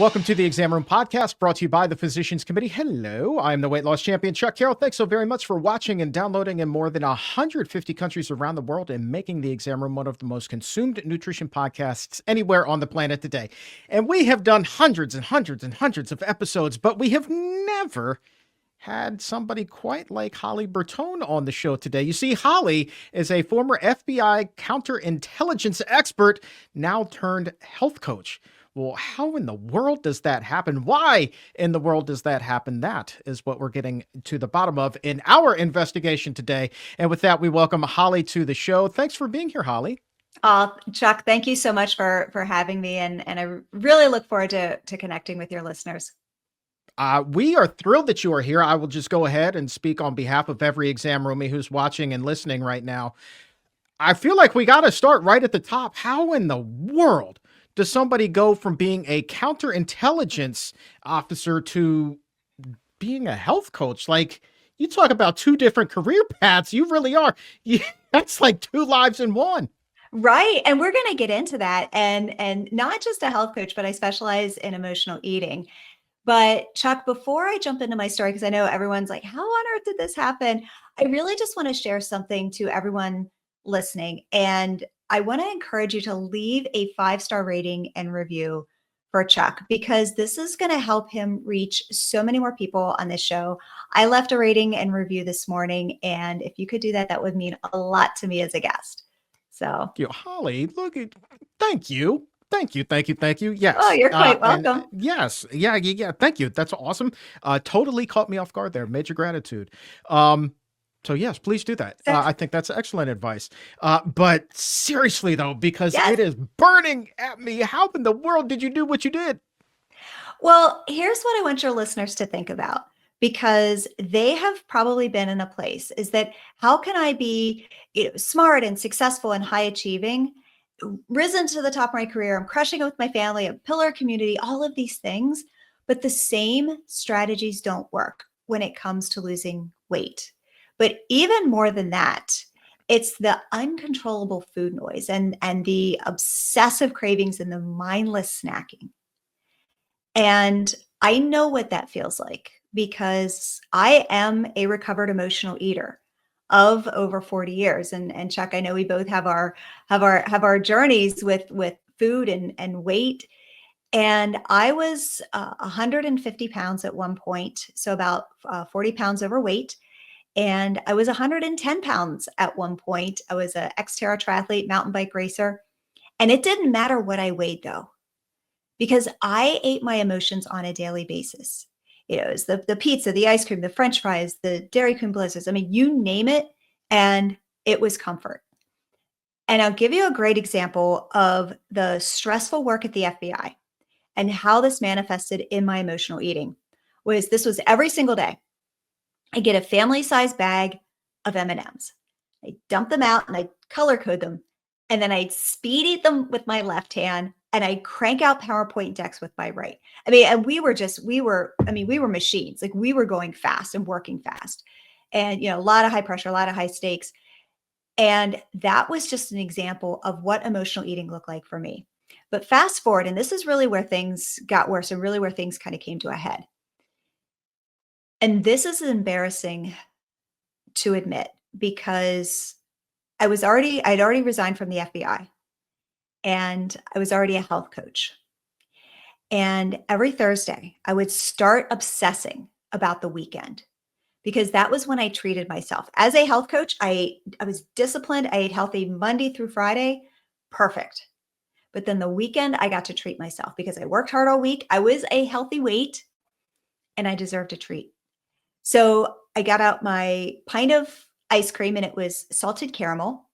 Welcome to the Exam Room Podcast, brought to you by the Physicians Committee. Hello, I'm the weight loss champion, Chuck Carroll. Thanks so very much for watching and downloading in more than 150 countries around the world and making the Exam Room one of the most consumed nutrition podcasts anywhere on the planet today. And we have done hundreds and hundreds and hundreds of episodes, but we have never had somebody quite like Holly Bertone on the show today. You see, Holly is a former FBI counterintelligence expert, now turned health coach. Well, how in the world does that happen? Why in the world does that happen? That is what we're getting to the bottom of in our investigation today. And with that, we welcome Holly to the show. Thanks for being here, Holly. Chuck, thank you so much for having me. And I really look forward to connecting with your listeners. We are thrilled that you are here. I will just go ahead and speak on behalf of every exam roomie who's watching and listening right now. I feel like we got to start right at the top. How in the world does somebody go from being a counterintelligence officer to being a health coach? Like, you talk about two different career paths. You really are. That's like two lives in one. Right. And we're going to get into that. And not just a health coach, but I specialize in emotional eating. But Chuck, before I jump into my story, because I know everyone's like, how on earth did this happen? I really just want to share something to everyone listening. And I want to encourage you to leave a 5-star rating and review for Chuck, because this is going to help him reach so many more people on this show. I left a rating and review this morning, and if you could do that, that would mean a lot to me as a guest. So, Holly, thank you. Thank you. Yes. Oh, you're quite welcome. Yes. Yeah. Thank you. That's awesome. Totally caught me off guard there. Major gratitude. So yes, please do that. I think that's excellent advice. But seriously though, because It is burning at me. How in the world did you do what you did? Well, here's what I want your listeners to think about, because they have probably been in a place is that how can I be smart and successful and high achieving, risen to the top of my career, I'm crushing it with my family, a pillar community, all of these things, but the same strategies don't work when it comes to losing weight. But even more than that, it's the uncontrollable food noise and the obsessive cravings and the mindless snacking. And I know what that feels like, because I am a recovered emotional eater of over 40 years. And Chuck, I know we both have our journeys with food and weight. And I was 150 pounds at one point, so about 40 pounds overweight. And I was 110 pounds at one point. I was an Xterra triathlete, mountain bike racer. And it didn't matter what I weighed though, because I ate my emotions on a daily basis. It was the pizza, the ice cream, the French fries, the Dairy Queen blizzards. I mean, you name it, and it was comfort. And I'll give you a great example of the stressful work at the FBI and how this manifested in my emotional eating. This was every single day. I get a family-sized bag of M&Ms. I dump them out and I color code them. And then I speed eat them with my left hand, and I crank out PowerPoint decks with my right. I mean, and we were machines. Like, we were going fast and working fast. And, a lot of high pressure, a lot of high stakes. And that was just an example of what emotional eating looked like for me. But fast forward, and this is really where things got worse and really where things kind of came to a head. And this is embarrassing to admit, because I'd already resigned from the FBI, and I was already a health coach. And every Thursday I would start obsessing about the weekend, because that was when I treated myself. As a health coach, I was disciplined. I ate healthy Monday through Friday. Perfect. But then the weekend I got to treat myself, because I worked hard all week. I was a healthy weight and I deserved a treat. So I got out my pint of ice cream, and it was salted caramel.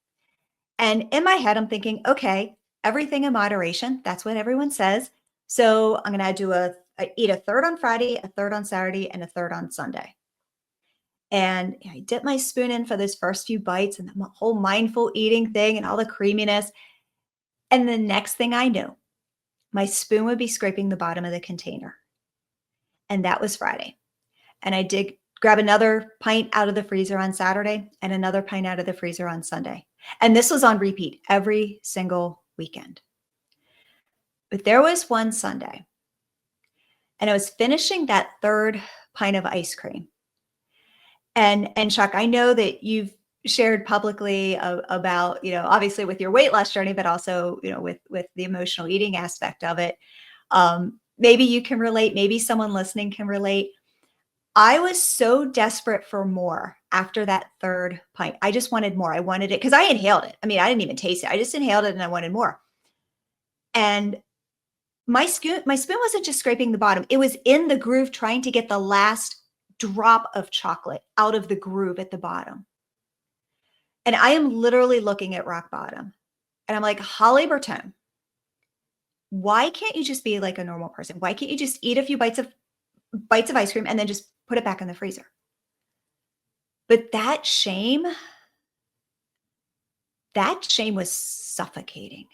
And in my head, I'm thinking, okay, everything in moderation. That's what everyone says. So I'm going to eat a third on Friday, a third on Saturday, and a third on Sunday. And I dip my spoon in for those first few bites and the whole mindful eating thing and all the creaminess. And the next thing I knew, my spoon would be scraping the bottom of the container. And that was Friday. And I did grab another pint out of the freezer on Saturday and another pint out of the freezer on Sunday. And this was on repeat every single weekend. But there was one Sunday And I was finishing that third pint of ice cream. And Chuck, I know that you've shared publicly about, obviously with your weight loss journey, but also, with the emotional eating aspect of it. Maybe you can relate, maybe someone listening can relate. I was so desperate for more after that third pint. I just wanted more. I wanted it because I inhaled it. I mean, I didn't even taste it. I just inhaled it and I wanted more. And my spoon wasn't just scraping the bottom. It was in the groove trying to get the last drop of chocolate out of the groove at the bottom. And I am literally looking at rock bottom. And I'm like, Holly Bertone, why can't you just be like a normal person? Why can't you just eat a few bites of ice cream and then just put it back in the freezer? But that shame was suffocating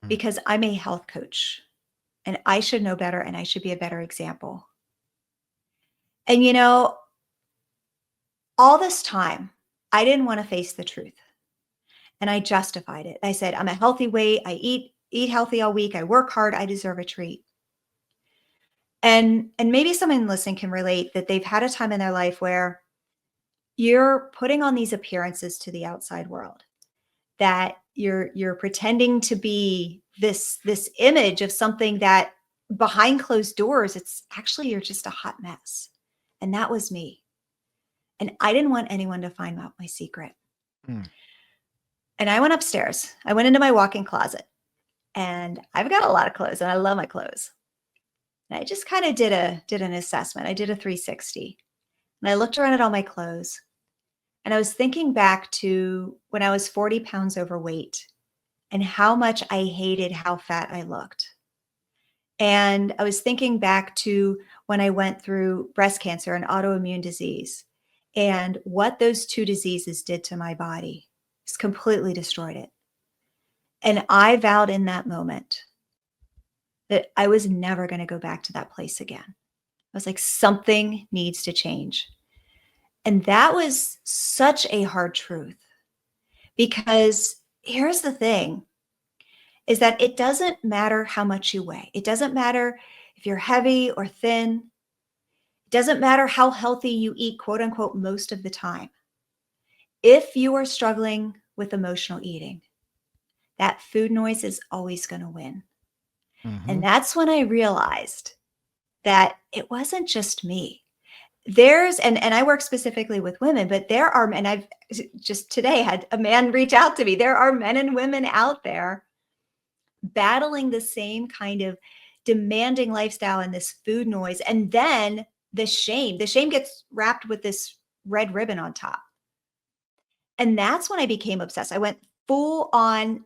because I'm a health coach and I should know better and I should be a better example. And all this time, I didn't want to face the truth. And I justified it. I said, I'm a healthy weight. I eat healthy all week. I work hard. I deserve a treat. And maybe someone listening can relate that they've had a time in their life where you're putting on these appearances to the outside world, that you're pretending to be this image of something that behind closed doors, it's actually, you're just a hot mess. And that was me. And I didn't want anyone to find out my secret. And I went upstairs. I went into my walk-in closet and I've got a lot of clothes and I love my clothes. And I just kind of did an assessment. I did a 360 and I looked around at all my clothes and I was thinking back to when I was 40 pounds overweight and how much I hated how fat I looked. And I was thinking back to when I went through breast cancer and autoimmune disease and what those two diseases did to my body. It's completely destroyed it. And I vowed in that moment that I was never going to go back to that place again. I was like, something needs to change. And that was such a hard truth because here's the thing, is that it doesn't matter how much you weigh. It doesn't matter if you're heavy or thin. It doesn't matter how healthy you eat, quote unquote, most of the time. If you are struggling with emotional eating, that food noise is always going to win. And that's when I realized that it wasn't just me. And I work specifically with women, but there are, and I've just today had a man reach out to me. There are men and women out there battling the same kind of demanding lifestyle and this food noise. And then the shame gets wrapped with this red ribbon on top. And that's when I became obsessed. I went full on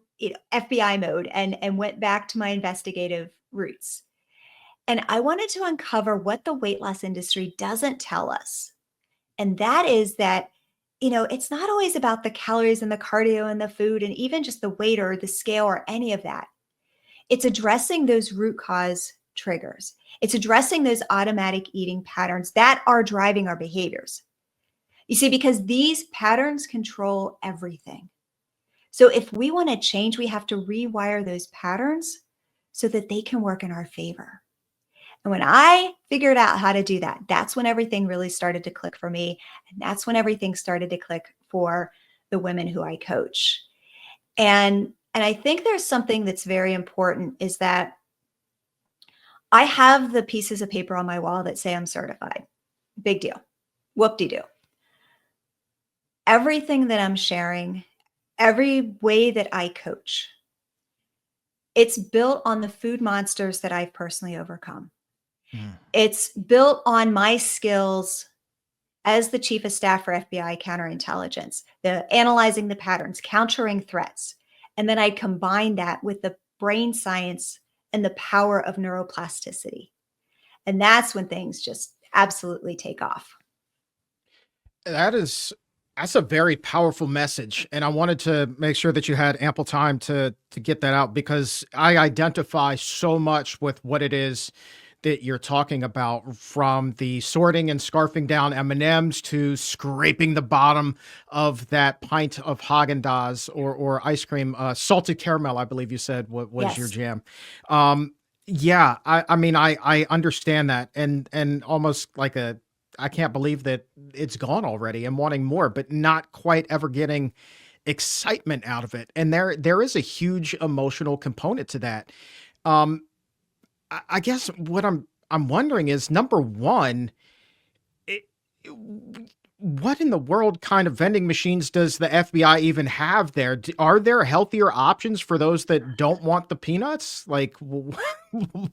FBI mode and went back to my investigative roots. And I wanted to uncover what the weight loss industry doesn't tell us. And that is that, it's not always about the calories and the cardio and the food and even just the weight or the scale or any of that. It's addressing those root cause triggers. It's addressing those automatic eating patterns that are driving our behaviors. You see, because these patterns control everything. So if we want to change, we have to rewire those patterns so that they can work in our favor. And when I figured out how to do that, that's when everything really started to click for me. And that's when everything started to click for the women who I coach. And I think there's something that's very important is that I have the pieces of paper on my wall that say I'm certified. Big deal. Whoop-de-doo. Everything that I'm sharing, every way that I coach, it's built on the food monsters that I've personally overcome. It's built on my skills as the chief of staff for FBI Counterintelligence, the analyzing the patterns, countering threats. And then I combine that with the brain science and the power of neuroplasticity. And that's when things just absolutely take off. That's a very powerful message. And I wanted to make sure that you had ample time to get that out because I identify so much with what it is that you're talking about, from the sorting and scarfing down M&Ms to scraping the bottom of that pint of Haagen-Dazs or ice cream, salted caramel, I believe you said was your Yes. jam. Yeah, I mean, I understand that, and almost like a I can't believe that it's gone already and wanting more, but not quite ever getting excitement out of it. And there is a huge emotional component to that. Um, I guess what I'm wondering is number one, it, what in the world kind of vending machines does the FBI even have there? Are there healthier options for those that don't want the peanuts? Like,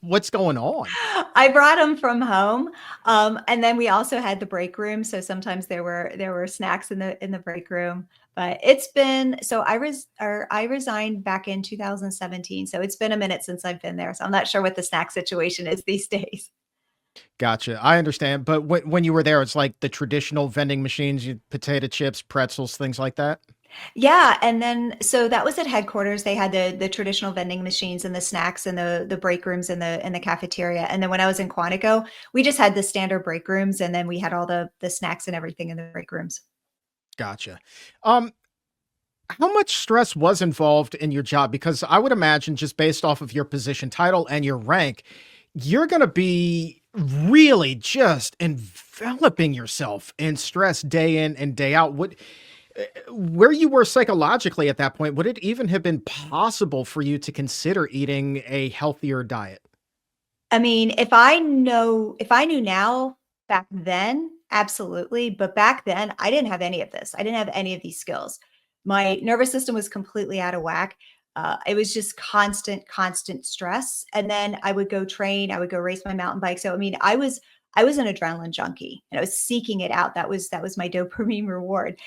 what's going on? I brought them from home, and then we also had the break room, so sometimes there were snacks in the break room. But it's been so I resigned back in 2017, so it's been a minute since I've been there. So I'm not sure what the snack situation is these days. Gotcha. I understand. But when you were there, it's like the traditional vending machines, you potato chips, pretzels, things like that. Yeah, and then so that was at headquarters. They had the traditional vending machines and the snacks and the break rooms in the cafeteria. And then when I was in Quantico, we just had the standard break rooms, and then we had all the snacks and everything in the break rooms. Gotcha. Um, how much stress was involved in your job? Because I would imagine, just based off of your position title and your rank, you're going to be really just enveloping yourself in stress day in and day out. Where you were psychologically at that point, would it even have been possible for you to consider eating a healthier diet? I mean, if I knew now back then, absolutely. But back then, I didn't have any of this. I didn't have any of these skills. My nervous system was completely out of whack. It was just constant stress. And then I would go train. I would go race my mountain bike. So I mean, I was an adrenaline junkie, and I was seeking it out. That was my dopamine reward.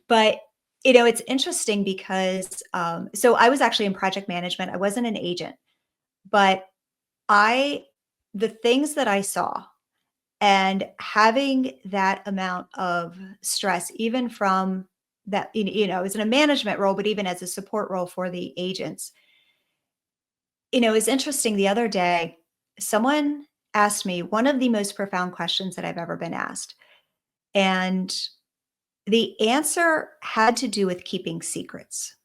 But it's interesting because so I was actually in project management. I wasn't an agent, but I the things that I saw and having that amount of stress, even from that, as in a management role, but even as a support role for the agents, it's interesting. The other day, someone asked me one of the most profound questions that I've ever been asked. And the answer had to do with keeping secrets.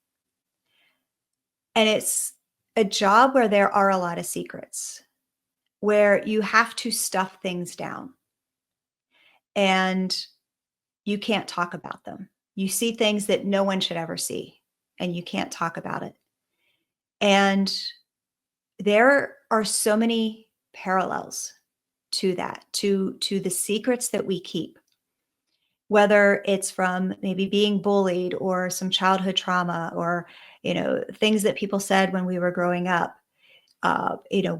And it's a job where there are a lot of secrets, where you have to stuff things down and you can't talk about them. You see things that no one should ever see, and you can't talk about it. And there are so many parallels to that, to the secrets that we keep, whether it's from maybe being bullied or some childhood trauma or things that people said when we were growing up.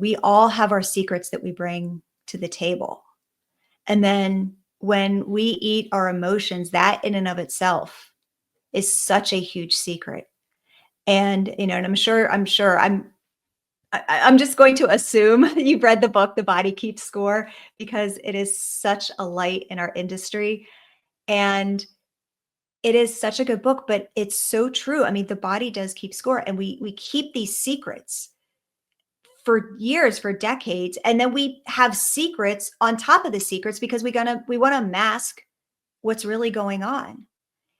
We all have our secrets that we bring to the table. And then when we eat our emotions, that in and of itself is such a huge secret. And I'm just going to assume you've read the book, The Body Keeps Score, because it is such a light in our industry. And it is such a good book, but it's so true. I mean, the body does keep score, and we keep these secrets for years, for decades, and then we have secrets on top of the secrets because we want to mask what's really going on.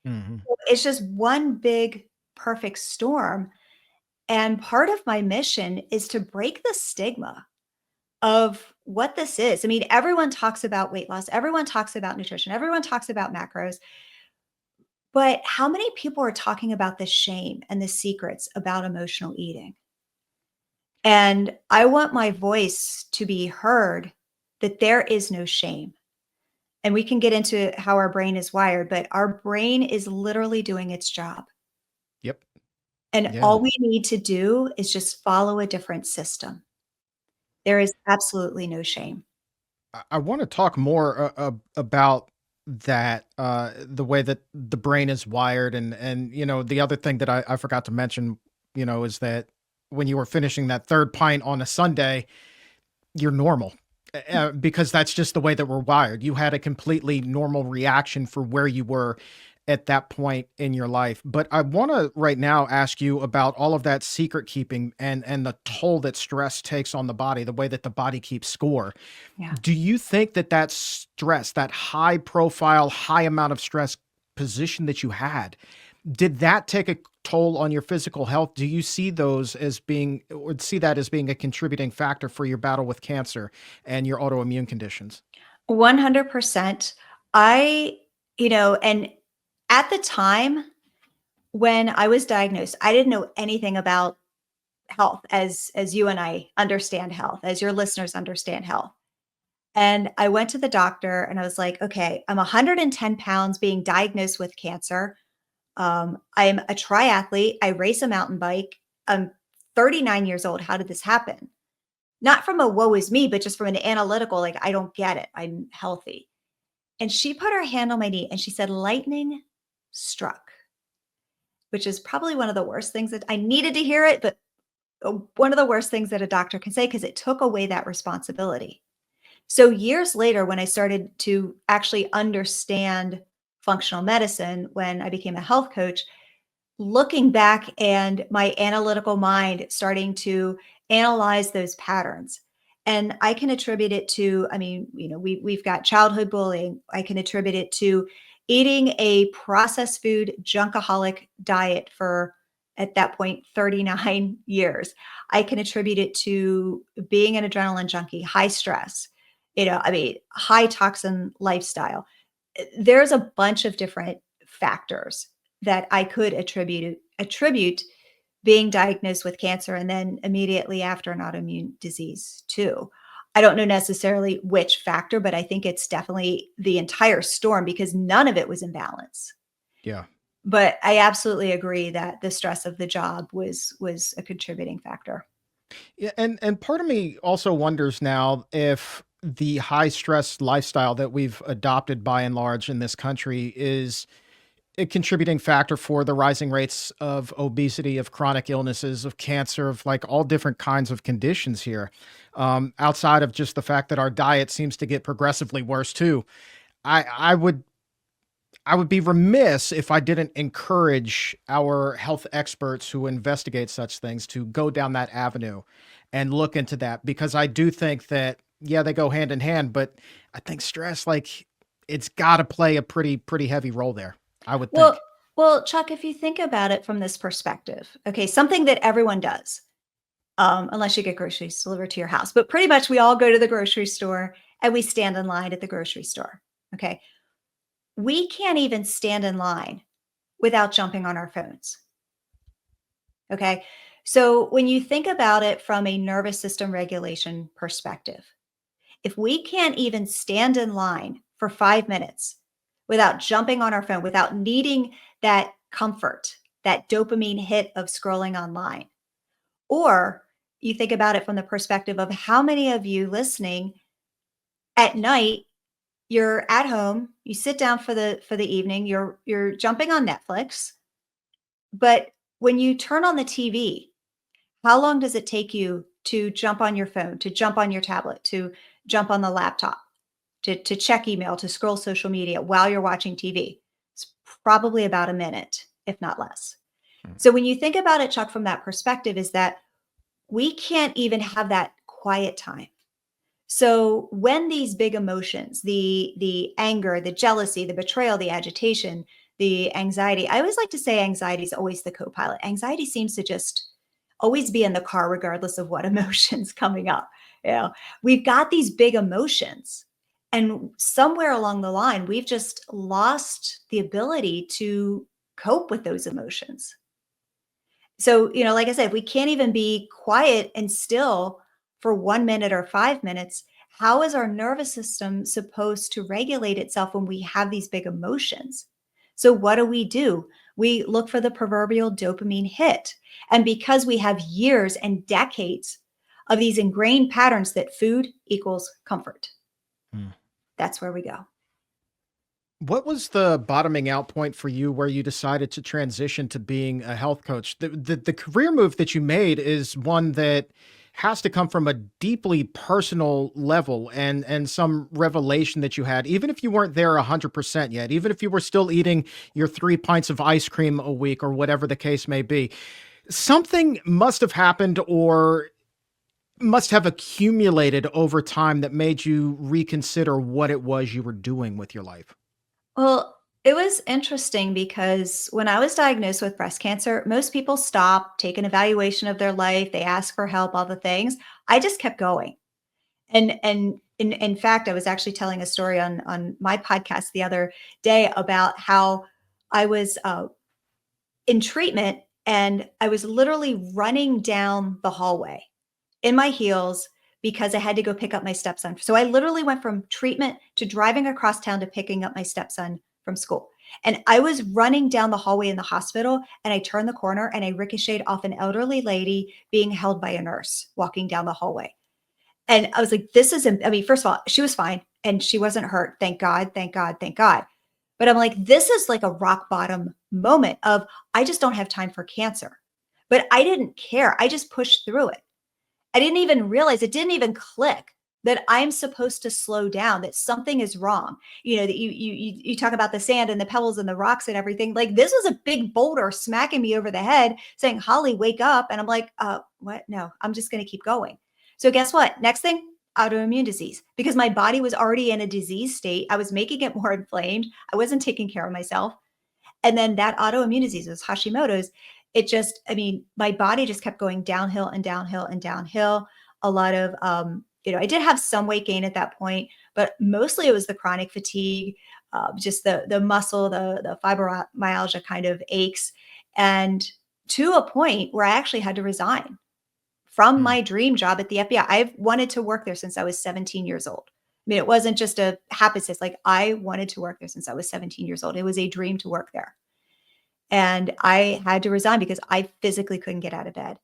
Mhm. It's just one big perfect storm. And part of my mission is to break the stigma of what this is. I mean, everyone talks about weight loss, everyone talks about nutrition, everyone talks about macros, but how many people are talking about the shame and the secrets about emotional eating? And I want my voice to be heard, that there is no shame. And we can get into how our brain is wired, but our brain is literally doing its job. Yep. And Yeah. all we need to do is just follow a different system. There is absolutely no shame. I want to talk more about that, the way that the brain is wired, and the other thing that I forgot to mention, is that when you were finishing that third pint on a Sunday, you're normal. Because that's just the way that we're wired. You had a completely normal reaction for where you were at that point in your life. But I want to right now ask you about all of that secret keeping and the toll that stress takes on the body, the way that the body keeps score. Yeah. Do you think that that stress, that high profile, high amount of stress position that you had, did that take a toll on your physical health, do you see those as being, or see that as being a contributing factor for your battle with cancer and your autoimmune conditions? 100%. I, and at the time when I was diagnosed, I didn't know anything about health as you and I understand health, as your listeners understand health. And I went to the doctor and I was like, okay, I'm 110 pounds being diagnosed with cancer. I'm a triathlete. I race a mountain bike. I'm 39 years old. How did this happen? Not from a woe is me, but just from an analytical, like, I don't get it. I'm healthy. And she put her hand on my knee and she said, lightning struck, which is probably one of the worst things that I needed to hear it, but one of the worst things that a doctor can say because it took away that responsibility. So years later, when I started to actually understand functional medicine, when I became a health coach, looking back and my analytical mind starting to analyze those patterns. And I can attribute it to, I mean, we've got childhood bullying. I can attribute it to eating a processed food junkaholic diet for, at that point, 39 years. I can attribute it to being an adrenaline junkie, high stress, high toxin lifestyle. There's a bunch of different factors that I could attribute being diagnosed with cancer and then immediately after an autoimmune disease too. I don't know necessarily which factor, but I think it's definitely the entire storm because none of it was in balance. Yeah. But I absolutely agree that the stress of the job was a contributing factor. Yeah, and part of me also wonders now if the high stress lifestyle that we've adopted by and large in this country is a contributing factor for the rising rates of obesity, of chronic illnesses, of cancer, of like all different kinds of conditions here. Outside of just the fact that our diet seems to get progressively worse too. I would be remiss if I didn't encourage our health experts who investigate such things to go down that avenue and look into that because I do think that, yeah, they go hand in hand, but I think stress, like, it's got to play a pretty heavy role there, I would Well, think. well, Chuck, if you think about it from this perspective, okay, something that everyone does, unless you get groceries delivered to your house, but pretty much we all go to the grocery store and we stand in line at the grocery store. Okay. We can't even stand in line without jumping on our phones. Okay. So when you think about it from a nervous system regulation perspective, if we can't even stand in line for 5 minutes without jumping on our phone, without needing that comfort, that dopamine hit of scrolling online, or you think about it from the perspective of how many of you listening at night, you're at home, you sit down for the evening, you're jumping on Netflix, but when you turn on the TV, how long does it take you to jump on your phone, to jump on your tablet, to jump on the laptop, to check email, to scroll social media while you're watching TV? It's probably about a minute, if not less. Mm. So when you think about it, Chuck, from that perspective, is that we can't even have that quiet time. So when these big emotions, the anger, the jealousy, the betrayal, the agitation, the anxiety, I always like to say anxiety is always the co-pilot. Anxiety seems to just always be in the car regardless of what emotions coming up. We've got these big emotions and somewhere along the line we've just lost the ability to cope with those emotions. So, like I said, we can't even be quiet and still for 1 minute or 5 minutes. How is our nervous system supposed to regulate itself when we have these big emotions? So, what do? We look for the proverbial dopamine hit. And because we have years and decades of these ingrained patterns that food equals comfort, Mm. that's where we go. What was the bottoming out point for you where you decided to transition to being a health coach? The career move that you made is one that has to come from a deeply personal level and some revelation that you had, even if you weren't there 100% yet, even if you were still eating your 3 pints of ice cream a week or whatever the case may be. Something must have happened or must have accumulated over time that made you reconsider what it was you were doing with your life. Well, It was interesting because when I was diagnosed with breast cancer, most people stop, take an evaluation of their life, they ask for help, all the things. I just kept going. And in fact, I was actually telling a story on my podcast the other day about how I was in treatment and I was literally running down the hallway in my heels because I had to go pick up my stepson. So I literally went from treatment to driving across town to picking up my stepson from school. And I was running down the hallway in the hospital and I turned the corner and I ricocheted off an elderly lady being held by a nurse walking down the hallway. And I was like, this isn't, I mean, first of all, she was fine and she wasn't hurt. Thank God, thank God, thank God. But I'm like, this is like a rock bottom moment of I just don't have time for cancer. But I didn't care. I just pushed through it. I didn't even realize it didn't even click that I'm supposed to slow down, that something is wrong. You know, that you talk about the sand and the pebbles and the rocks and everything. Like this was a big boulder smacking me over the head saying, Holly, wake up. And I'm like, what? No, I'm just going to keep going. So guess what? Next thing, autoimmune disease, because my body was already in a disease state. I was making it more inflamed. I wasn't taking care of myself. And then that autoimmune disease was Hashimoto's. It just, I mean, my body just kept going downhill and downhill and downhill. A lot of, I did have some weight gain at that point, but mostly it was the chronic fatigue, just the muscle, the fibromyalgia kind of aches. And to a point where I actually had to resign from Hmm. my dream job at the FBI. I've wanted to work there since I was 17 years old. I mean, it wasn't just a happenstance. Like I wanted to work there since I was 17 years old. It was a dream to work there. And I had to resign because I physically couldn't get out of bed.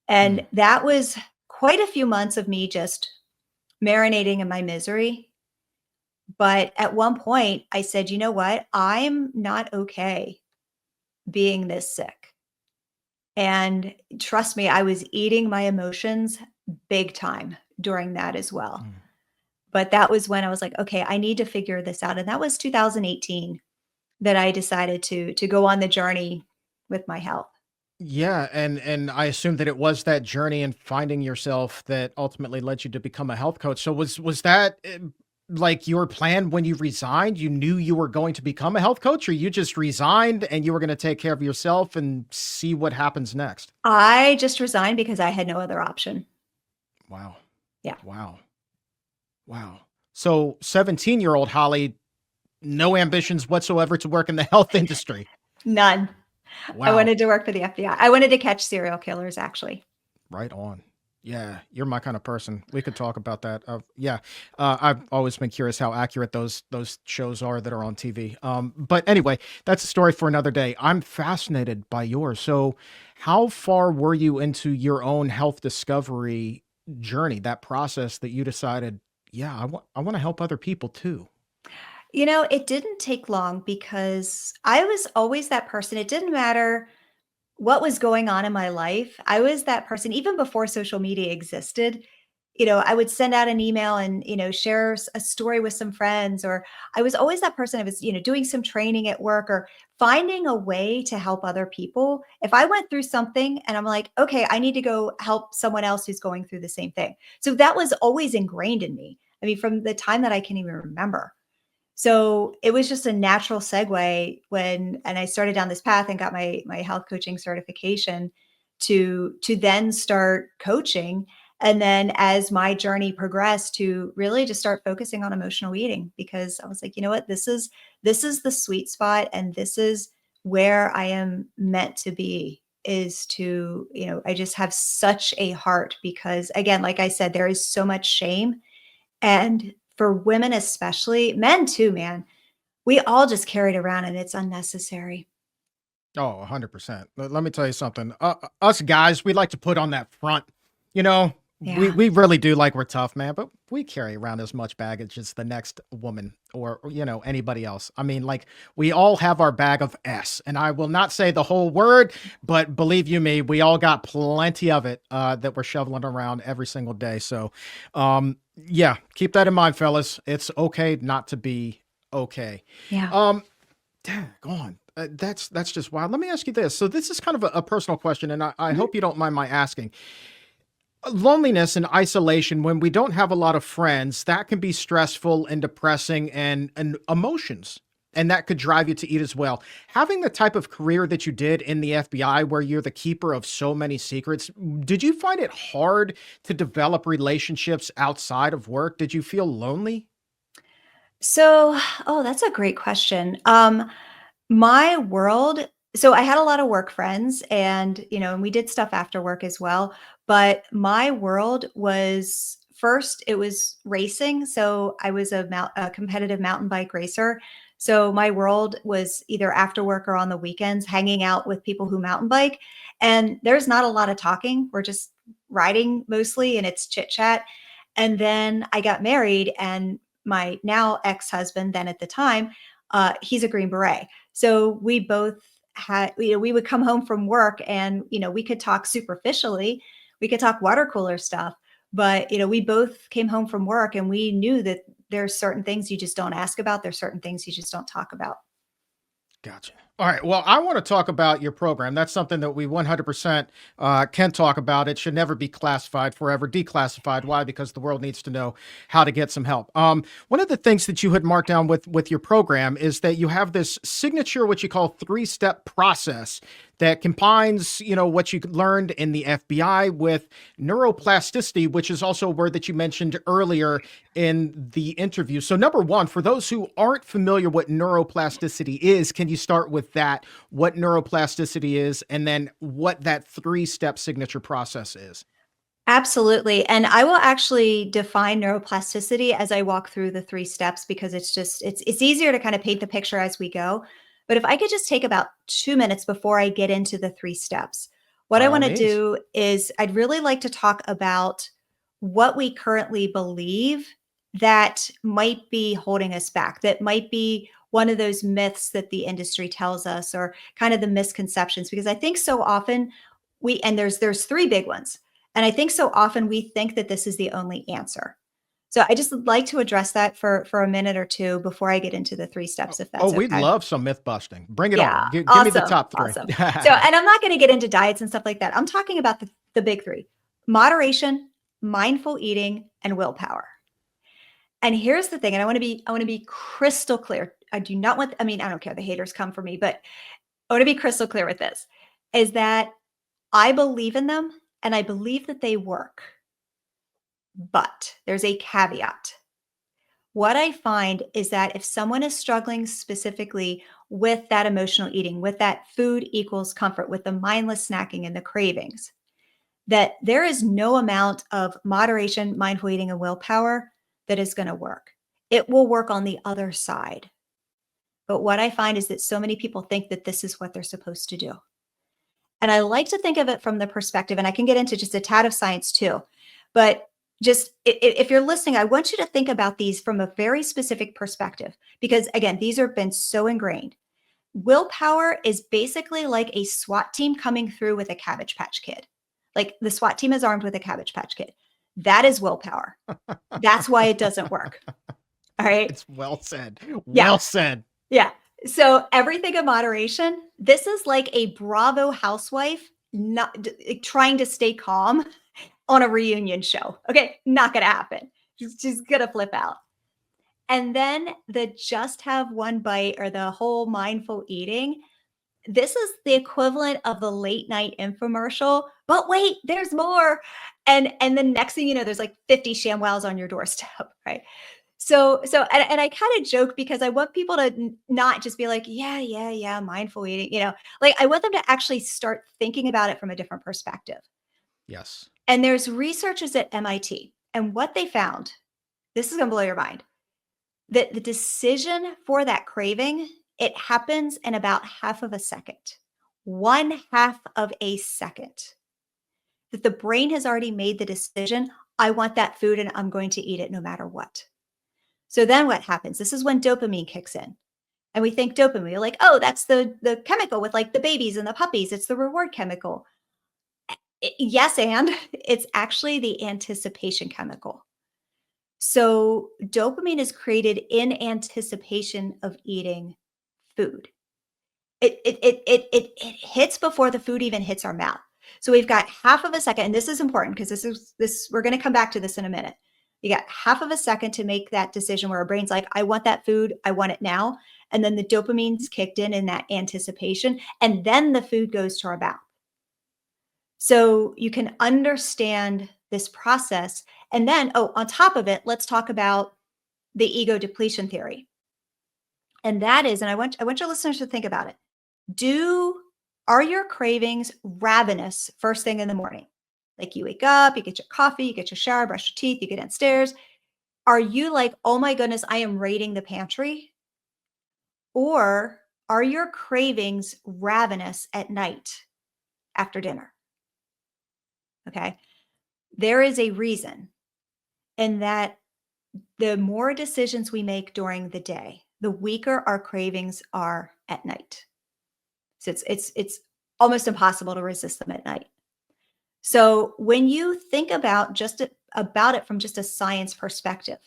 Hmm. And that was quite a few months of me just marinating in my misery. But at one point, I said, you know what? I'm not okay being this sick. And trust me, I was eating my emotions big time during that as well. Hmm. But that was when I was like, okay, I need to figure this out. And that was 2018 that I decided to go on the journey with my health. Yeah, and I assume that it was that journey and finding yourself that ultimately led you to become a health coach. So was that like your plan when you resigned? You knew you were going to become a health coach, or you just resigned and you were going to take care of yourself and see what happens next? I just resigned because I had no other option. Wow. Yeah, Wow. Wow. So 17-year-old Holly, no ambitions whatsoever to work in the health industry. none. I Wow. wanted to work for the FBI. I wanted to catch serial killers, actually. Right on. Yeah, you're my kind of person. We could talk about that. Yeah, I've always been curious how accurate those shows are that are on TV. But anyway, that's a story for another day. I'm fascinated by yours. So, how far were you into your own health discovery journey? That process that you decided, yeah, I want to help other people too. You know, it didn't take long because I was always that person. It didn't matter what was going on in my life. I was that person even before social media existed. I would send out an email and, share a story with some friends, or I was always that person. I was, doing some training at work or finding a way to help other people. If I went through something and I'm like, okay, I need to go help someone else who's going through the same thing. So that was always ingrained in me. I mean, from the time that I can even remember. So it was just a natural segue and I started down this path and got my health coaching certification to then start coaching. And then as my journey progressed to really just start focusing on emotional eating, because I was like, you know what, this is the sweet spot and this is where I am meant to be, is to, I just have such a heart because again, like I said, there is so much shame. And for women especially, men too, man, we all just carry it around and it's unnecessary. Oh, 100%. Let me tell you something. Us guys, we like to put on that front. You know, Yeah. we really do like we're tough, man, but we carry around as much baggage as the next woman or anybody else. I mean, like we all have our bag of S, and I will not say the whole word, but believe you me, we all got plenty of it that we're shoveling around every single day. So, yeah, keep that in mind, fellas. It's okay not to be okay. Yeah. Um, Daggone. That's just wild. Let me ask you this. So this is kind of a personal question, and I Mhm. hope you don't mind my asking. Loneliness and isolation, when we don't have a lot of friends, that can be stressful and depressing and emotions And that could drive you to eat as well. Having the type of career that you did in the FBI, where you're the keeper of so many secrets, did you find it hard to develop relationships outside of work? Did you feel lonely? So, oh, that's a great question. My world so I had a lot of work friends and, and we did stuff after work as well, but my world was first it was racing, so I was a competitive mountain bike racer. So my world was either after work or on the weekends hanging out with people who mountain bike, and there's not a lot of talking. We're just riding mostly and it's chit chat. And then I got married and my now ex-husband then at the time, he's a Green Beret. So we both had, we would come home from work and, we could talk superficially. We could talk water cooler stuff, but, we both came home from work and we knew that there's certain things you just don't ask about. There's certain things you just don't talk about. Gotcha. All right. Well, I want to talk about your program. That's something that we 100% can talk about. It should never be classified, forever declassified. Why? Because the world needs to know how to get some help. One of the things that you had marked down with your program is that you have this signature, what you call three-step process that combines, what you learned in the FBI with neuroplasticity, which is also a word that you mentioned earlier in the interview. So number one, for those who aren't familiar what neuroplasticity is, can you start with that, what neuroplasticity is, and then what that three-step signature process is? Absolutely. And I will actually define neuroplasticity as I walk through the three steps because it's easier to kind of paint the picture as we go. But if I could just take about 2 minutes before I get into the three steps, what By I all want to means. do is I'd really like to talk about what we currently believe that might be holding us back, that might be one of those myths that the industry tells us or kind of the misconceptions, because I think so often and there's three big ones. And I think so often we think that this is the only answer. So I just would like to address that for a minute or two before I get into the three steps, if Oh, that's we'd okay. love some myth busting. Bring it Yeah, on. Give me the awesome, top three. awesome. So, and I'm not going to get into diets and stuff like that. I'm talking about the big three: moderation, mindful eating, and willpower. And here's the thing, and I want to be crystal clear. I do not want, I mean, I don't care. The haters come for me, but I want to be crystal clear with this: is that I believe in them and I believe that they work. But there's a caveat. What I find is that if someone is struggling specifically with that emotional eating, with that food equals comfort, with the mindless snacking and the cravings, that there is no amount of moderation, mindful eating, and willpower that is going to work. It will work on the other side. But what I find is that so many people think that this is what they're supposed to do. And I like to think of it from the perspective, and I can get into just a tad of science too, but just if you're listening, I want you to think about these from a very specific perspective, because again, these have been so ingrained. Willpower is basically like a SWAT team coming through with a Cabbage Patch Kid. Like the SWAT team is armed with a Cabbage Patch Kid. That is willpower. That's why it doesn't work. All right. It's well said. Yeah. Well said. Yeah. So everything in moderation. This is like a Bravo housewife not trying to stay calm on a reunion show. Okay, not gonna happen. She's gonna flip out. And then the just have one bite or the whole mindful eating. This is the equivalent of the late night infomercial. But wait, there's more. And the next thing you know, there's like 50 ShamWows on your doorstep, right? So I kind of joke because I want people to not just be like, yeah, mindful eating, like I want them to actually start thinking about it from a different perspective. Yes. And there's researchers at MIT, and what they found, this is going to blow your mind, that the decision for that craving, it happens in about half of a second, 1/2 of a second, that the brain has already made the decision. I want that food and I'm going to eat it no matter what. So then what happens? This is when dopamine kicks in. And we think dopamine, we're like, oh, that's the chemical with like the babies and the puppies. It's the reward chemical. Yes, and it's actually the anticipation chemical. So dopamine is created in anticipation of eating food. It hits before the food even hits our mouth. So we've got half of a second, and this is important because this we're going to come back to this in a minute. You got half of a second to make that decision where our brain's like, I want that food, I want it now. And then the dopamine's kicked in that anticipation. And then the food goes to our mouth. So you can understand this process. And then, on top of it, let's talk about the ego depletion theory. And that is, and I want your listeners to think about it. Are your cravings ravenous first thing in the morning? Like you wake up, you get your coffee, you get your shower, brush your teeth, you get downstairs. Are you like, oh my goodness, I am raiding the pantry? Or are your cravings ravenous at night after dinner? Okay. There is a reason, and that the more decisions we make during the day, the weaker our cravings are at night. So it's almost impossible to resist them at night. So when you think about about it from just a science perspective,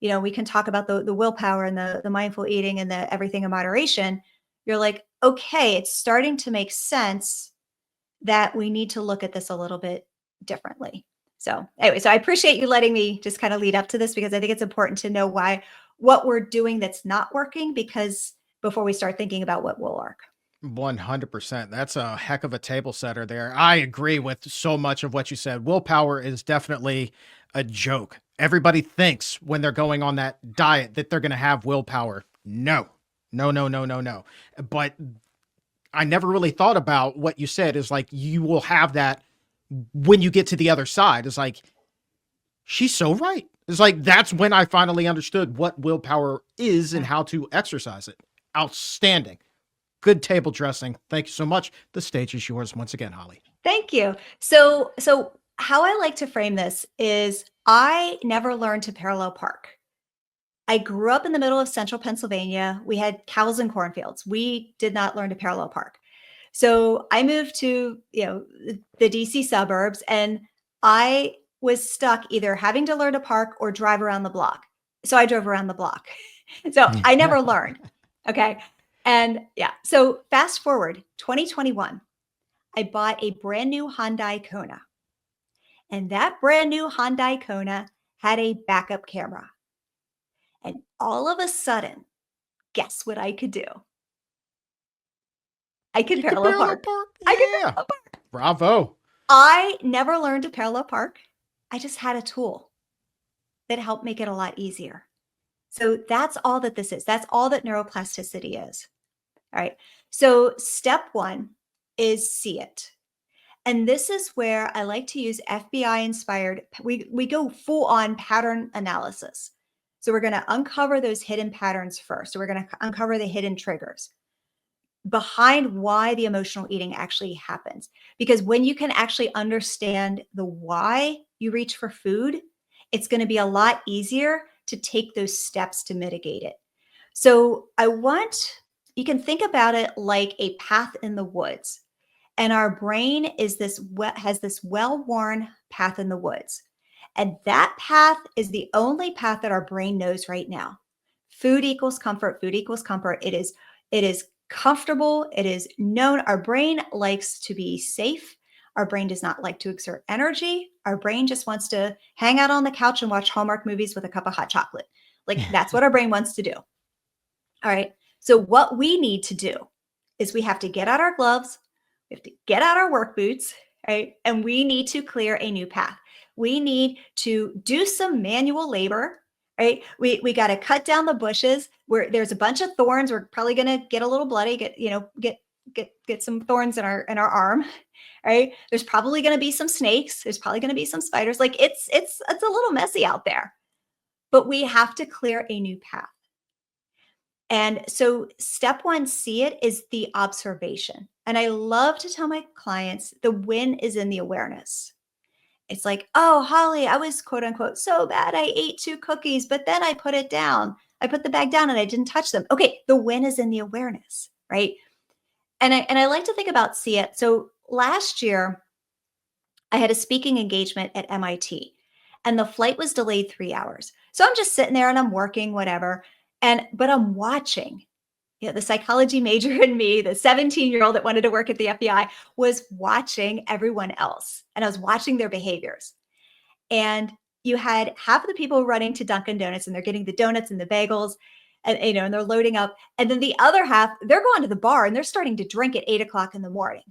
we can talk about the willpower and the mindful eating and the everything in moderation. You're like, okay, it's starting to make sense that we need to look at this a little bit differently. So anyway, so I appreciate you letting me just kind of lead up to this, because I think it's important to know what we're doing that's not working, because before we start thinking about what will work. 100%. That's a heck of a table setter there. I agree with so much of what you said. Willpower is definitely a joke. Everybody thinks when they're going on that diet that they're going to have willpower. No, no, no, no, no, no. But I never really thought about what you said is like, you will have that when you get to the other side. It's like, she's so right. It's like, that's when I finally understood what willpower is and how to exercise it. Outstanding. Good table dressing. Thank you so much. The stage is yours once again, Holly. Thank you. So how I like to frame this is, I never learned to parallel park. I grew up in the middle of central Pennsylvania. We had cows and cornfields. We did not learn to parallel park. So I moved to, the DC suburbs, and I was stuck either having to learn to park or drive around the block. So I drove around the block. So I never learned. Okay. And yeah, so fast forward 2021, I bought a brand new Hyundai Kona. And that brand new Hyundai Kona had a backup camera. And all of a sudden, guess what I could do? I could parallel park. I could parallel park. Bravo. I never learned to parallel park. I just had a tool that helped make it a lot easier. So that's all that this is. That's all that neuroplasticity is. All right. So step one is see it. And this is where I like to use FBI inspired. We go full on pattern analysis. So we're going to uncover those hidden patterns first. So we're going to uncover the hidden triggers behind why the emotional eating actually happens. Because when you can actually understand the why you reach for food, it's going to be a lot easier to take those steps to mitigate it. So you can think about it like a path in the woods. And our brain has this well-worn path in the woods. And that path is the only path that our brain knows right now. Food equals comfort. Food equals comfort. It is comfortable. It is known. Our brain likes to be safe. Our brain does not like to exert energy. Our brain just wants to hang out on the couch and watch Hallmark movies with a cup of hot chocolate. Like, that's what our brain wants to do. All right. So what we need to do is we have to get out our gloves. We have to get out our work boots, right? And we need to clear a new path. We need to do some manual labor, right? We got to cut down the bushes where there's a bunch of thorns. We're probably going to get a little bloody, get some thorns in our arm, right? There's probably going to be some snakes. There's probably going to be some spiders. Like, it's a little messy out there, but we have to clear a new path. And so step one, see it, is the observation. And I love to tell my clients the win is in the awareness. It's like, oh, Holly, I was quote unquote so bad. I ate 2 cookies, but then I put it down. I put the bag down and I didn't touch them. Okay, the win is in the awareness, right? And I like to think about see it. So last year, I had a speaking engagement at MIT, and the flight was delayed 3 hours. So I'm just sitting there and I'm working, whatever. But I'm watching. The psychology major in me, the 17-year-old that wanted to work at the FBI, was watching everyone else. And I was watching their behaviors. And you had half of the people running to Dunkin' Donuts, and they're getting the donuts and the bagels. and and they're loading up. And then the other half, they're going to the bar and they're starting to drink at 8 o'clock in the morning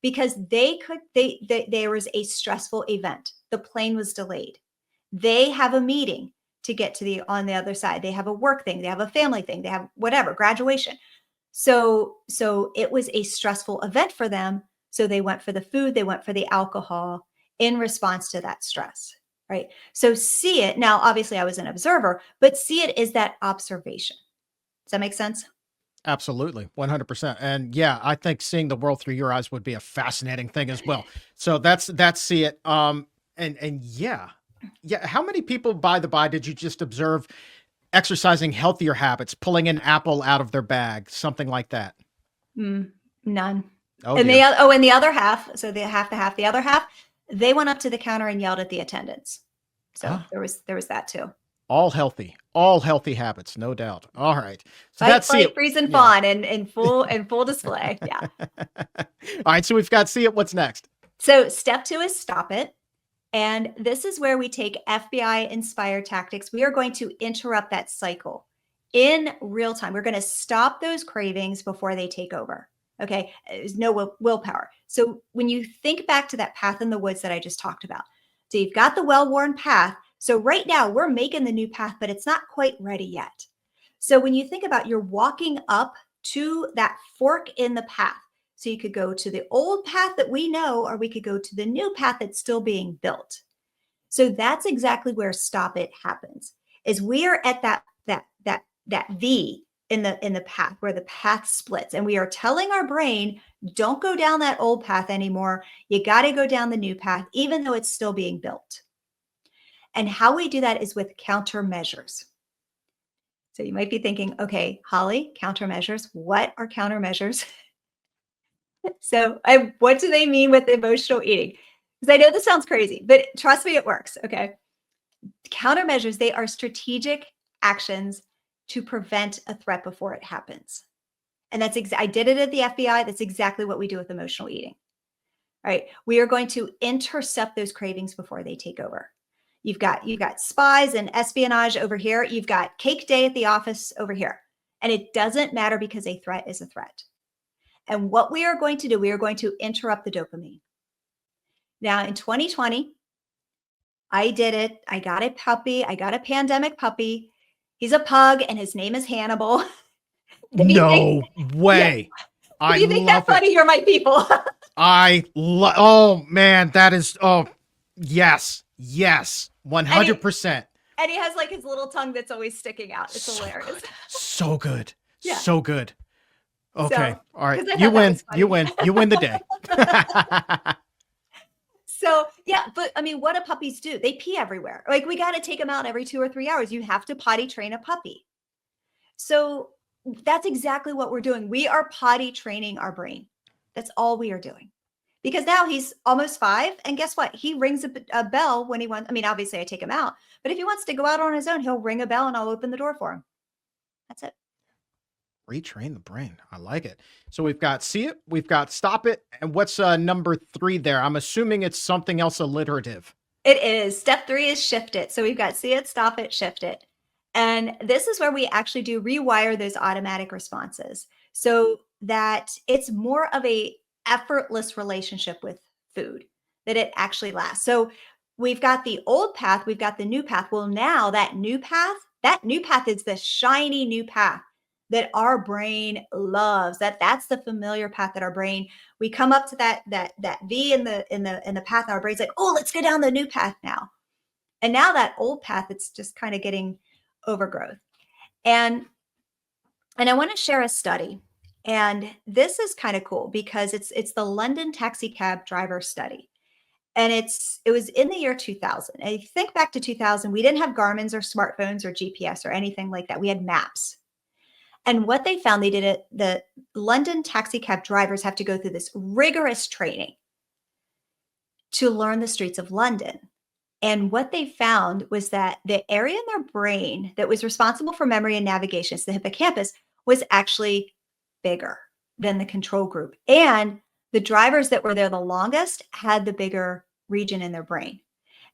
because there was a stressful event. The plane was delayed. They have a meeting to get to on the other side. They have a work thing, they have a family thing, they have whatever, graduation. So it was a stressful event for them. So they went for the food, they went for the alcohol in response to that stress, right? So see it, now obviously I was an observer, but see it is that observation. Does that make sense? Absolutely, 100%. And yeah, I think seeing the world through your eyes would be a fascinating thing as well. So that's see it. And yeah, yeah. How many people, by the by, did you just observe exercising healthier habits, pulling an apple out of their bag, something like that? None. Oh And dear. and the other half, so the half, the other half, they went up to the counter and yelled at the attendants. So Ah, there was that too. all healthy habits, no doubt. All right. So Fight, that's see flight, it. freeze, and Yeah. fawn in full display. Yeah. All right. So we've got see it. What's next? So step 2 is stop it. And this is where we take FBI inspired tactics. We are going to interrupt that cycle in real time. We're going to stop those cravings before they take over. Okay. There's no willpower. So when you think back to that path in the woods that I just talked about, so you've got the well worn path. So right now we're making the new path, but it's not quite ready yet. So when you think about you're walking up to that fork in the path, so you could go to the old path that we know, or we could go to the new path that's still being built. So that's exactly where stop it happens. Is we are at that V in the path where the path splits, and we are telling our brain, don't go down that old path anymore. You got to go down the new path, even though it's still being built. And how we do that is with countermeasures. So you might be thinking, okay, Holly, countermeasures. What are countermeasures? So what do they mean with emotional eating? Because I know this sounds crazy, but trust me, it works. Okay. Countermeasures, they are strategic actions to prevent a threat before it happens. And I did it at the FBI. That's exactly what we do with emotional eating. All right. We are going to intercept those cravings before they take over. You've got spies and espionage over here. You've got cake day at the office over here. And it doesn't matter because a threat is a threat. And what we are going to do, we are going to interrupt the dopamine. Now, in 2020, I did it. I got a puppy. I got a pandemic puppy. He's a pug and his name is Hannibal. If you think, No yeah, way. if I you think that's love it. funny, you're my people. Oh man, that is, oh yes, 100%. And he has like his little tongue that's always sticking out. It's So hilarious. good. So good. Yeah. So good. Okay. So, All right. 'cause I You thought that win. was funny. You win. You win the day. So yeah, but I mean, what do puppies do? They pee everywhere. Like we got to take them out every 2 or 3 hours. You have to potty train a puppy. So that's exactly what we're doing. We are potty training our brain. That's all we are doing. Because now he's almost 5. And guess what? He rings a bell when he wants. I mean, obviously I take him out, but if he wants to go out on his own, he'll ring a bell and I'll open the door for him. That's it. Retrain the brain. I like it. So we've got see it, we've got stop it, and what's number 3 there? I'm assuming it's something else alliterative. It is. Step 3 is shift it. So we've got see it, stop it, shift it. And this is where we actually do rewire those automatic responses so that it's more of a effortless relationship with food, that it actually lasts. So we've got the old path, we've got the new path. Well, now that new path is the shiny new path that our brain loves. That's the familiar path that our brain, we come up to that V in the path, and our brain's like, oh, let's go down the new path now. And now that old path, it's just kind of getting overgrowth. And I want to share a study. And this is kind of cool because it's the London taxi cab driver study. And it was in the year 2000. And if you think back to 2000, we didn't have Garmin's or smartphones or GPS or anything like that. We had maps. And what they found, the London taxi cab drivers have to go through this rigorous training to learn the streets of London. And what they found was that the area in their brain that was responsible for memory and navigation, so the hippocampus, was actually bigger than the control group. And the drivers that were there the longest had the bigger region in their brain.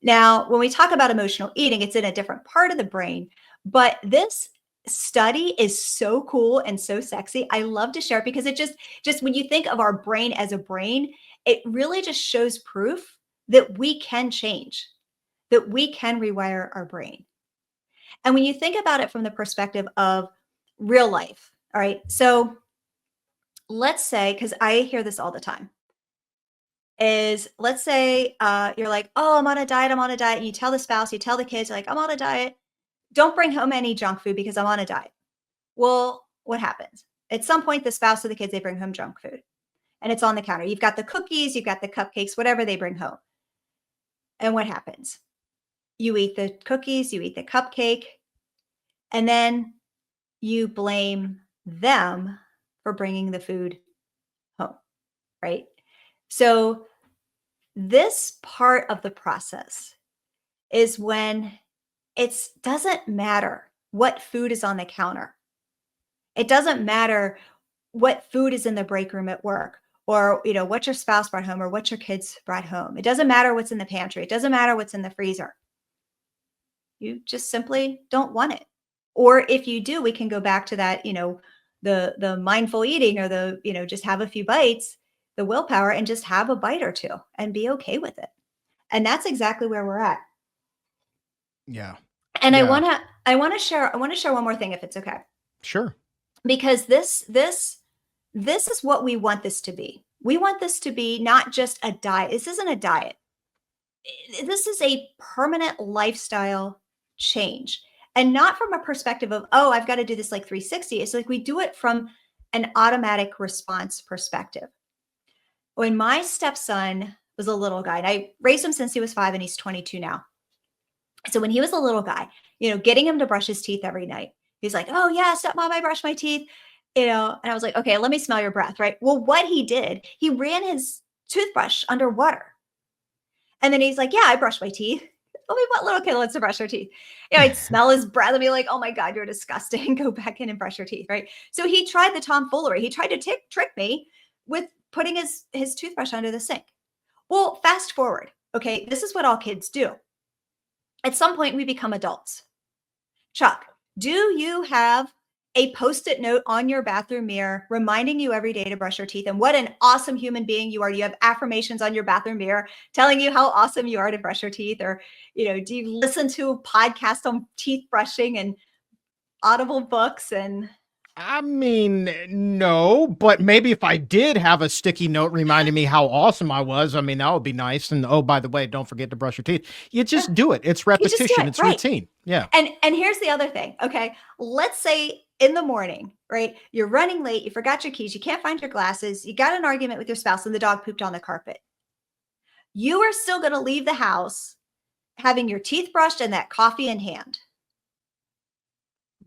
Now, when we talk about emotional eating, it's in a different part of the brain, but this study is so cool and so sexy. I love to share it because it just when you think of our brain as a brain, it really just shows proof that we can change, that we can rewire our brain. And when you think about it from the perspective of real life, all right, so let's say, because I hear this all the time, is let's say you're like, oh, I'm on a diet, and you tell the spouse, you tell the kids, like, I'm on a diet. Don't bring home any junk food because I'm on a diet. Well, what happens? At some point, the spouse or the kids, they bring home junk food and it's on the counter. You've got the cookies, you've got the cupcakes, whatever they bring home. And what happens? You eat the cookies, you eat the cupcake, and then you blame them for bringing the food home, right? So this part of the process is when it doesn't matter what food is on the counter. It doesn't matter what food is in the break room at work, or what your spouse brought home or what your kids brought home. It doesn't matter what's in the pantry. It doesn't matter what's in the freezer. You just simply don't want it. Or if you do, we can go back to that, the mindful eating, or the, just have a few bites, the willpower, and just have a bite or two and be okay with it. And that's exactly where we're at. Yeah. And Yeah. I want to share one more thing, if it's okay. Sure. Because this is what we want this to be. We want this to be not just a diet. This isn't a diet. This is a permanent lifestyle change. And not from a perspective of, oh, I've got to do this like 360. It's like we do it from an automatic response perspective. When my stepson was a little guy, and I raised him since he was 5 and he's 22 now. So when he was a little guy, getting him to brush his teeth every night, he's like, oh yeah, stepmom, I brush my teeth, and I was like, okay, let me smell your breath, right? Well, what he did, he ran his toothbrush under water. And then he's like, yeah, I brush my teeth. I mean, what little kid wants to brush their teeth? I'd smell his breath and be like, oh my God, you're disgusting. Go back in and brush your teeth, right? So he tried the tomfoolery. He tried to trick me with putting his toothbrush under the sink. Well, fast forward. Okay, this is what all kids do. At some point, we become adults. Chuck, do you have a Post-it note on your bathroom mirror reminding you every day to brush your teeth and what an awesome human being you are? Do you have affirmations on your bathroom mirror telling you how awesome you are to brush your teeth? Or, do you listen to a podcast on teeth brushing and Audible books? And I mean, no, but maybe if I did have a sticky note reminding me how awesome I was, I mean, that would be nice. And oh, by the way, don't forget to brush your teeth. You just do it. It's repetition. It's right. Routine. Yeah. And here's the other thing. Okay. Let's say in the morning, right? You're running late. You forgot your keys. You can't find your glasses. You got an argument with your spouse and the dog pooped on the carpet. You are still going to leave the house having your teeth brushed and that coffee in hand.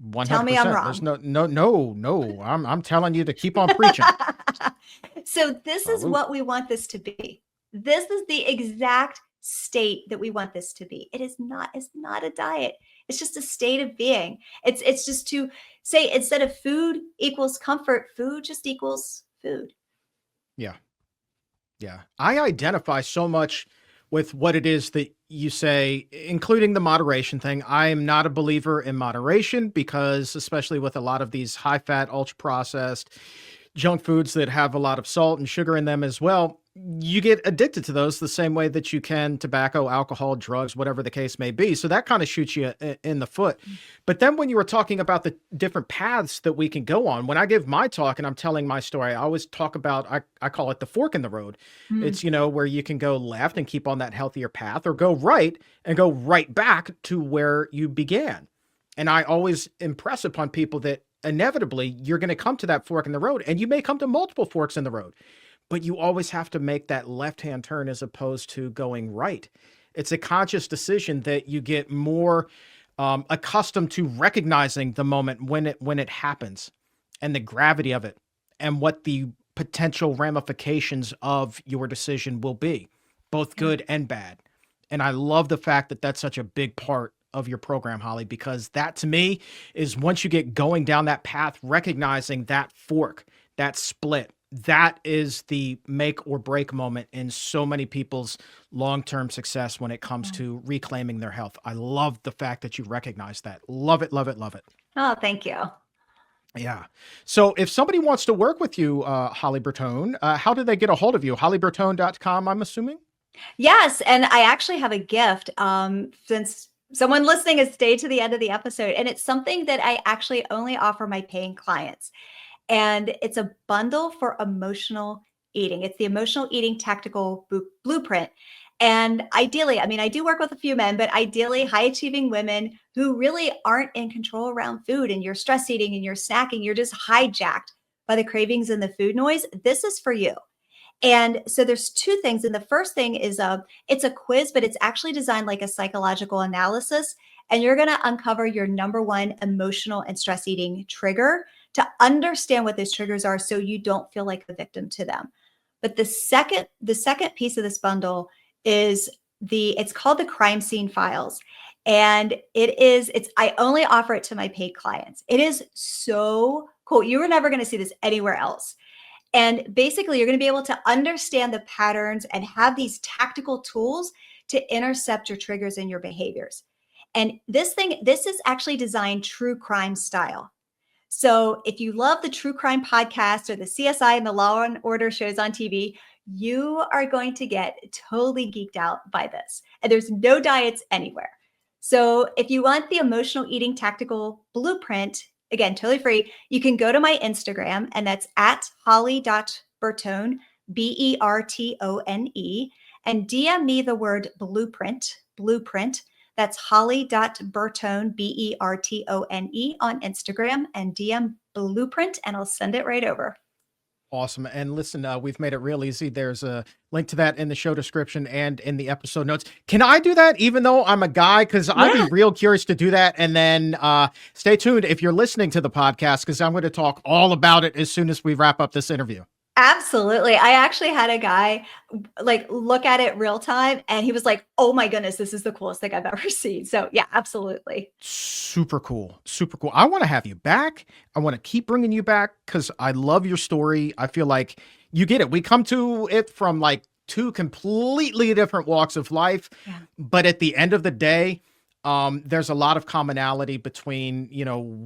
100%. Tell me I'm wrong. There's no. I'm telling you to keep on preaching. So this is what we want this to be. This is the exact state that we want this to be. It's not a diet. It's just a state of being. It's just to say, instead of food equals comfort, food just equals food. Yeah. Yeah. I identify so much with what it is that you say, including the moderation thing. I am not a believer in moderation because, especially with a lot of these high fat, ultra processed junk foods that have a lot of salt and sugar in them as well, you get addicted to those the same way that you can tobacco, alcohol, drugs, whatever the case may be. So that kind of shoots you in the foot. But then when you were talking about the different paths that we can go on, when I give my talk and I'm telling my story, I always talk about, I call it the fork in the road. It's, where you can go left and keep on that healthier path, or go right and go right back to where you began. And I always impress upon people that inevitably you're going to come to that fork in the road, and you may come to multiple forks in the road, but you always have to make that left-hand turn as opposed to going right. It's a conscious decision that you get more accustomed to recognizing the moment when it happens, and the gravity of it, and what the potential ramifications of your decision will be, both good and bad. And I love the fact that that's such a big part of your program, Holly, because that to me is, once you get going down that path, recognizing that fork, that split, that is the make or break moment in so many people's long-term success when it comes Yeah. to reclaiming their health. I love the fact that you recognize that. Love it, love it, love it. Oh, thank you. Yeah. So if somebody wants to work with you, Holly Bertone, how do they get a hold of you? HollyBertone.com, I'm assuming? Yes, and I actually have a gift, since someone listening has stayed to the end of the episode, and it's something that I actually only offer my paying clients. And it's a bundle for emotional eating. It's the emotional eating tactical blueprint. And ideally, I mean, I do work with a few men, but ideally, high achieving women who really aren't in control around food and you're stress eating and you're snacking, you're just hijacked by the cravings and the food noise. This is for you. And so there's two things. And the first thing is it's a quiz, but it's actually designed like a psychological analysis. And you're going to uncover your number one emotional and stress eating trigger to understand what those triggers are so you don't feel like the victim to them. But the second piece of this bundle is it's called the crime scene files. And it's I only offer it to my paid clients. It is so cool. You are never going to see this anywhere else. And basically, you're going to be able to understand the patterns and have these tactical tools to intercept your triggers and your behaviors. And this is actually designed true crime style. So if you love the true crime podcast or the CSI and the Law and Order shows on TV, you are going to get totally geeked out by this. And there's no diets anywhere. So if you want the emotional eating tactical blueprint, again, totally free, you can go to my Instagram, and that's at holly.bertone, Bertone, and DM me the word blueprint. That's holly.bertone, Bertone on Instagram, and DM blueprint, and I'll send it right over. Awesome. And listen, we've made it real easy. There's a link to that in the show description and in the episode notes. Can I do that even though I'm a guy? Because I'd be real curious to do that. And then stay tuned if you're listening to the podcast, because I'm going to talk all about it as soon as we wrap up this interview. Absolutely. I actually had a guy like look at it real time, and he was like, "Oh my goodness, this is the coolest thing I've ever seen." So yeah, absolutely. Super cool. Super cool. I want to have you back. I want to keep bringing you back because I love your story. I feel like you get it. We come to it from like two completely different walks of life. Yeah. But at the end of the day, there's a lot of commonality between,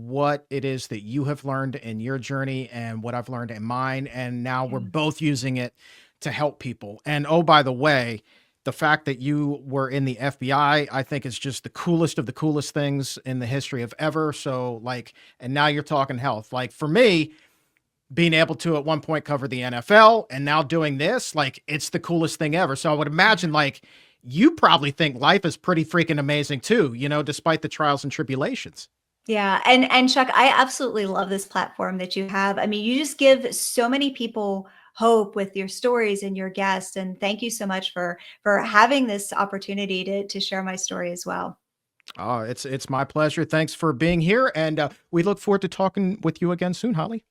what it is that you have learned in your journey and what I've learned in mine. And now we're both using it to help people. And oh, by the way, the fact that you were in the FBI, I think is just the coolest of the coolest things in the history of ever. So and now you're talking health. Like for me, being able to at one point cover the NFL and now doing this, it's the coolest thing ever. So I would imagine you probably think life is pretty freaking amazing too, despite the trials and tribulations. Yeah, and Chuck, I absolutely love this platform that you have. I mean, you just give so many people hope with your stories and your guests. And thank you so much for having this opportunity to share my story as well. Oh, it's my pleasure. Thanks for being here. And we look forward to talking with you again soon, Holly.